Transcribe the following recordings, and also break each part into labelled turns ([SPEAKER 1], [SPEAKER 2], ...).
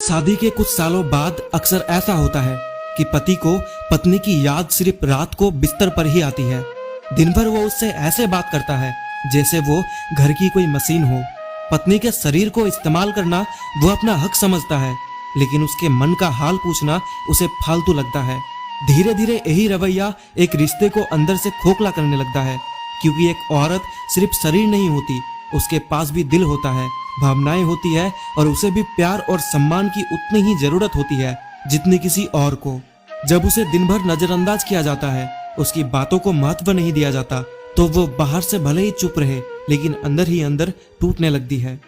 [SPEAKER 1] शादी के कुछ सालों बाद अक्सर ऐसा होता है कि पति को पत्नी की याद सिर्फ रात को बिस्तर पर ही आती है। दिन भर वो उससे ऐसे बात करता है जैसे वो घर की कोई मशीन हो। पत्नी के शरीर को इस्तेमाल करना वो अपना हक समझता है, लेकिन उसके मन का हाल पूछना उसे फालतू लगता है। धीरे धीरे यही रवैया एक रिश्ते को अंदर से खोखला करने लगता है, क्योंकि एक औरत सिर्फ शरीर नहीं होती, उसके पास भी दिल होता है, भावनाएं होती है और उसे भी प्यार और सम्मान की उतनी ही जरूरत होती है जितनी किसी और को। जब उसे दिन भर नजरअंदाज किया जाता है, उसकी बातों को महत्व नहीं दिया जाता, तो वो बाहर से भले ही चुप रहे लेकिन अंदर ही अंदर टूटने लगती है।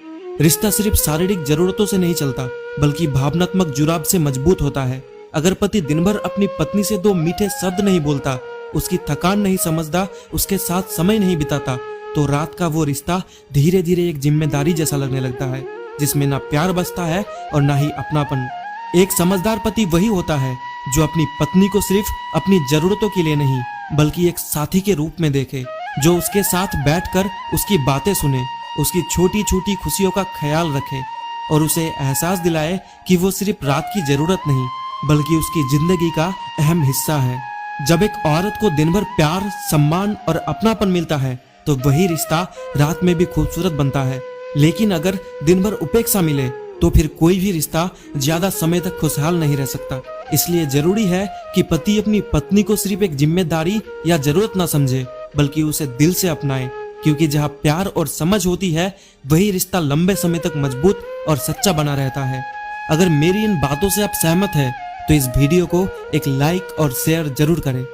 [SPEAKER 1] रिश्ता सिर्फ शारीरिक जरूरतों से नहीं चलता, बल्कि भावनात्मक जुड़ाव से मजबूत होता है। अगर पति दिन भर अपनी पत्नी से दो मीठे शब्द नहीं बोलता, उसकी थकान नहीं समझता, उसके साथ समय नहीं बिताता, तो रात का वो रिश्ता धीरे धीरे एक जिम्मेदारी जैसा लगने लगता है, जिसमें ना प्यार बचता है और ना ही अपनापन। एक समझदार पति वही होता है जो अपनी पत्नी को सिर्फ अपनी जरूरतों के लिए नहीं, बल्कि एक साथी के रूप में देखे, जो उसके साथ बैठकर उसकी बातें सुने, उसकी छोटी छोटी खुशियों का ख्याल रखे और उसे एहसास दिलाए कि वो सिर्फ रात की जरूरत नहीं, बल्कि उसकी जिंदगी का अहम हिस्सा है। जब एक औरत को दिन भर प्यार, सम्मान और अपनापन मिलता है, तो वही रिश्ता रात में भी खूबसूरत बनता है। लेकिन अगर दिन भर उपेक्षा मिले, तो फिर कोई भी रिश्ता ज्यादा समय तक खुशहाल नहीं रह सकता। इसलिए जरूरी है कि पति अपनी पत्नी को सिर्फ एक जिम्मेदारी या जरूरत ना समझे, बल्कि उसे दिल से अपनाए, क्योंकि जहाँ प्यार और समझ होती है, वही रिश्ता लंबे समय तक मजबूत और सच्चा बना रहता है। अगर मेरी इन बातों से आप सहमत हैं, तो इस वीडियो को एक लाइक और शेयर जरूर करें।